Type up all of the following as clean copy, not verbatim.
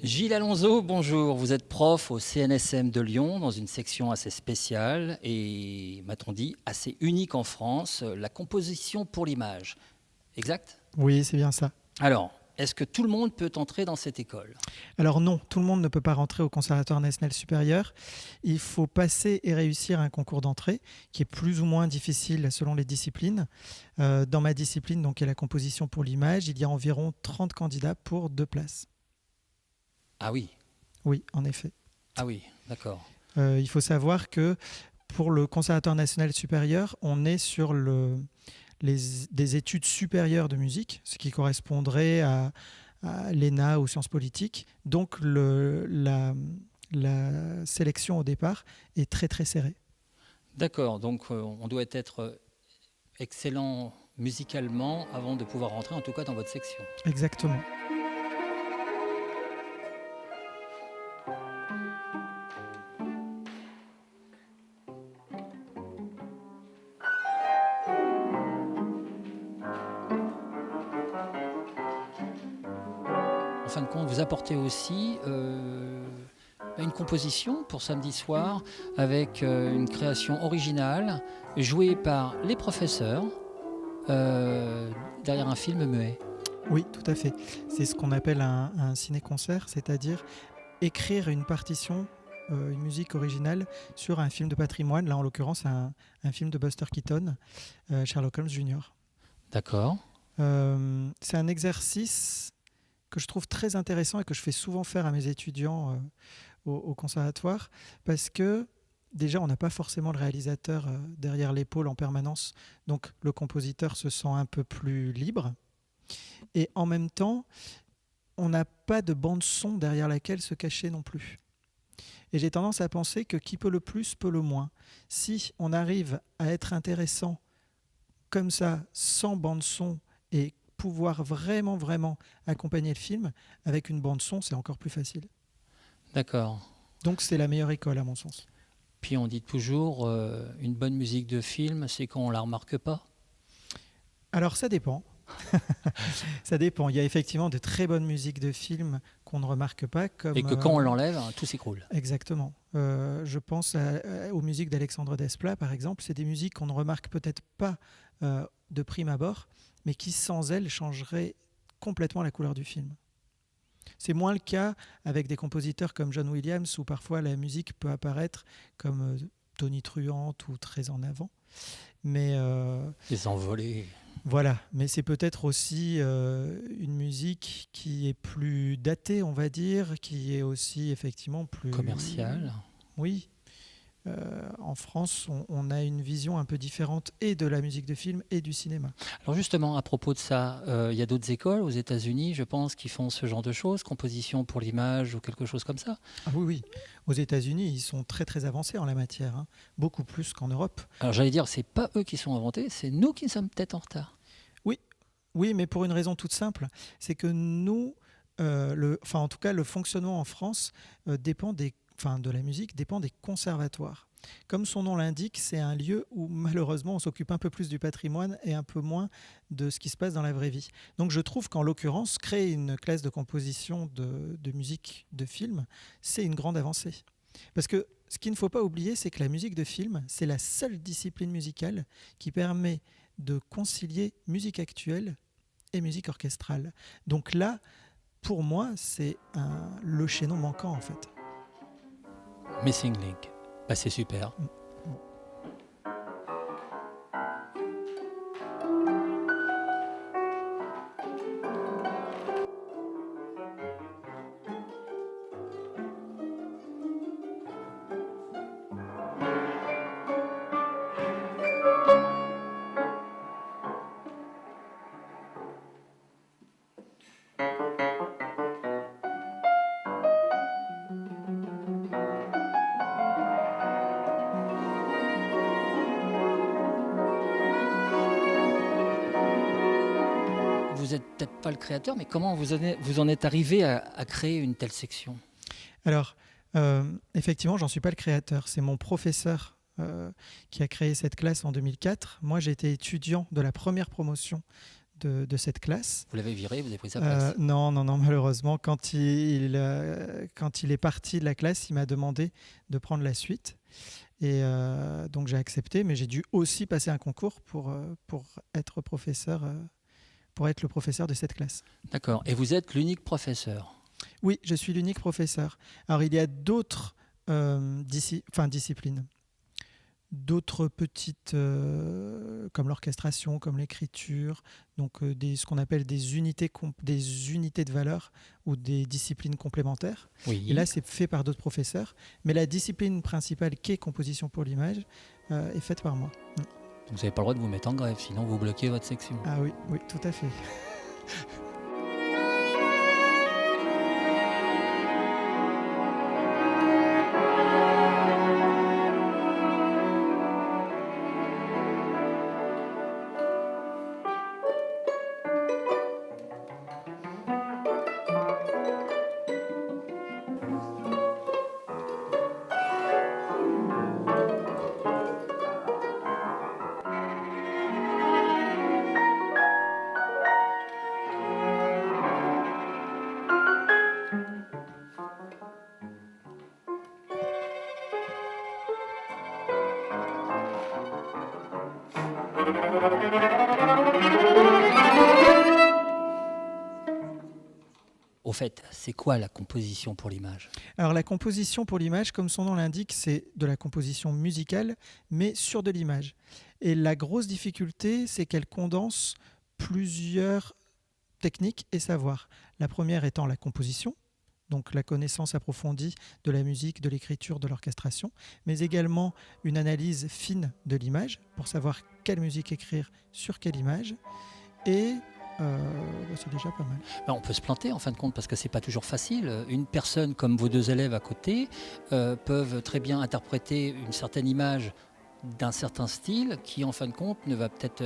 Gilles Alonso, bonjour. Vous êtes prof au CNSM de Lyon dans une section assez spéciale et, m'a-t-on dit, assez unique en France, la composition pour l'image. Exact ? Oui, c'est bien ça. Alors, est-ce que tout le monde peut entrer dans cette école ? Alors non, tout le monde ne peut pas rentrer au Conservatoire national supérieur. Il faut passer et réussir un concours d'entrée qui est plus ou moins difficile selon les disciplines. Dans ma discipline, donc, qui est la composition pour l'image, il y a environ 30 candidats pour 2 places. Ah oui, Oui, en effet. ah oui, d'accord. Il faut savoir que pour le Conservatoire national supérieur, on est sur des études supérieures de musique, ce qui correspondrait à l'ENA ou sciences politiques. Donc la sélection au départ est très très serrée. D'accord, donc on doit être excellent musicalement avant de pouvoir rentrer, en tout cas dans votre section. Exactement. En fin de compte, vous apportez aussi une composition pour samedi soir avec une création originale jouée par les professeurs derrière un film muet. Oui, tout à fait. C'est ce qu'on appelle un ciné-concert, c'est-à-dire écrire une partition, une musique originale sur un film de patrimoine, là en l'occurrence un film de Buster Keaton, Sherlock Holmes Jr. D'accord. C'est un exercice que je trouve très intéressant et que je fais souvent faire à mes étudiants au conservatoire, parce que déjà on n'a pas forcément le réalisateur derrière l'épaule en permanence, donc le compositeur se sent un peu plus libre, et en même temps on n'a pas de bande son derrière laquelle se cacher non plus. Et j'ai tendance à penser que qui peut le plus peut le moins. Si on arrive à être intéressant comme ça, sans bande son, et pouvoir vraiment accompagner le film avec une bande son, c'est encore plus facile. D'accord. Donc c'est la meilleure école à mon sens. Puis on dit toujours, une bonne musique de film, c'est quand on la remarque pas. Alors ça dépend. Ça dépend. Il y a effectivement de très bonnes musiques de films qu'on ne remarque pas. Comme, Et que quand on l'enlève, tout s'écroule. Exactement. Je pense aux musiques d'Alexandre Desplat, par exemple. C'est des musiques qu'on ne remarque peut-être pas de prime abord, mais qui sans elles changeraient complètement la couleur du film. C'est moins le cas avec des compositeurs comme John Williams, où parfois la musique peut apparaître comme tonitruante ou très en avant. Mais Les envolées. voilà, mais c'est peut-être aussi une musique qui est plus datée, on va dire, qui est aussi effectivement plus Commerciales. Oui. En France, on a une vision un peu différente et de la musique de film et du cinéma. Alors justement, à propos de ça, il y a d'autres écoles aux États-Unis, je pense, qui font ce genre de choses, composition pour l'image ou quelque chose comme ça. Ah oui, oui. Aux États-Unis, ils sont très très avancés en la matière, hein. Beaucoup plus qu'en Europe. Alors j'allais dire, c'est pas eux qui sont inventés, c'est nous qui sommes peut-être en retard. Oui, mais pour une raison toute simple, c'est que nous, en tout cas, le fonctionnement en France de la musique dépend des conservatoires. Comme son nom l'indique, c'est un lieu où malheureusement on s'occupe un peu plus du patrimoine et un peu moins de ce qui se passe dans la vraie vie. Donc je trouve qu'en l'occurrence, créer une classe de composition de musique de film, c'est une grande avancée. Parce que ce qu'il ne faut pas oublier, c'est que la musique de film, c'est la seule discipline musicale qui permet de concilier musique actuelle et musique orchestrale. Donc là, pour moi, c'est le chaînon manquant en fait. Missing Link. Bah, c'est super. Vous n'êtes peut-être pas le créateur, mais comment vous en êtes arrivé à créer une telle section ? Alors, effectivement, j'en suis pas le créateur. C'est mon professeur qui a créé cette classe en 2004. Moi, j'étais étudiant de la première promotion de cette classe. Vous l'avez viré, vous avez pris sa place. Non, malheureusement, quand il est parti de la classe, il m'a demandé de prendre la suite. Et donc j'ai accepté, mais j'ai dû aussi passer un concours pour être professeur, pour être le professeur de cette classe. D'accord. Et vous êtes l'unique professeur? Oui, je suis l'unique professeur. Alors il y a d'autres disciplines, d'autres petites, comme l'orchestration, comme l'écriture, donc ce qu'on appelle des unités de valeur ou des disciplines complémentaires. Oui. Et là, c'est fait par d'autres professeurs. Mais la discipline principale, qui est composition pour l'image, est faite par moi. Donc vous n'avez pas le droit de vous mettre en grève, sinon vous bloquez votre section. Ah oui, tout à fait. Au fait, c'est quoi la composition pour l'image? Alors la composition pour l'image, comme son nom l'indique, c'est de la composition musicale, mais sur de l'image. Et la grosse difficulté, c'est qu'elle condense plusieurs techniques et savoirs. La première étant la composition, donc la connaissance approfondie de la musique, de l'écriture, de l'orchestration, mais également une analyse fine de l'image pour savoir quelle musique écrire sur quelle image. Et c'est déjà pas mal. On peut se planter en fin de compte parce que c'est pas toujours facile. Une personne comme vos deux élèves à côté peuvent très bien interpréter une certaine image d'un certain style qui en fin de compte ne va peut-être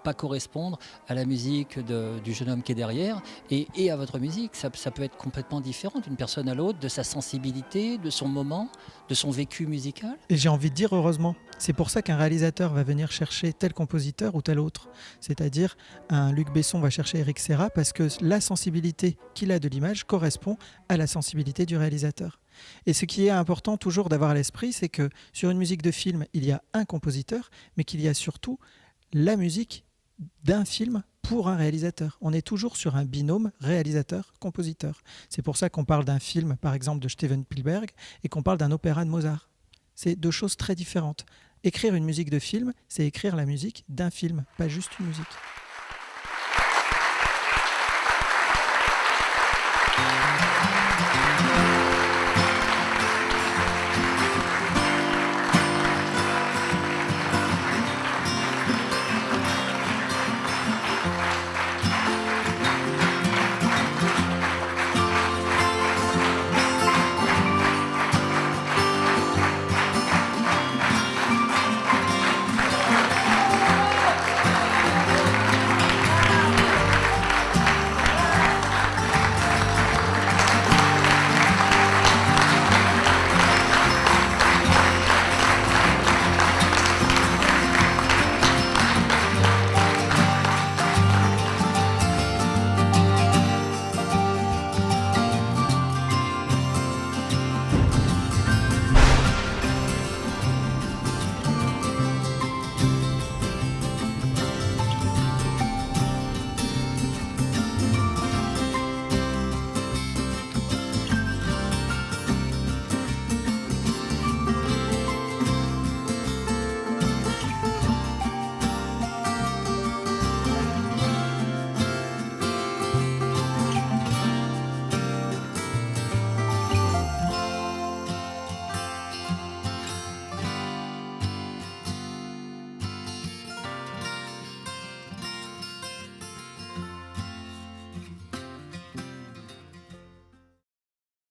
pas correspondre à la musique du jeune homme qui est derrière et à votre musique. Ça peut être complètement différent d'une personne à l'autre, de sa sensibilité, de son moment, de son vécu musical. Et j'ai envie de dire heureusement. C'est pour ça qu'un réalisateur va venir chercher tel compositeur ou tel autre. C'est-à-dire un Luc Besson va chercher Eric Serra parce que la sensibilité qu'il a de l'image correspond à la sensibilité du réalisateur. Et ce qui est important toujours d'avoir à l'esprit, c'est que sur une musique de film, il y a un compositeur, mais qu'il y a surtout la musique d'un film pour un réalisateur. On est toujours sur un binôme réalisateur-compositeur. C'est pour ça qu'on parle d'un film, par exemple, de Steven Spielberg, et qu'on parle d'un opéra de Mozart. C'est deux choses très différentes. Écrire une musique de film, c'est écrire la musique d'un film, pas juste une musique.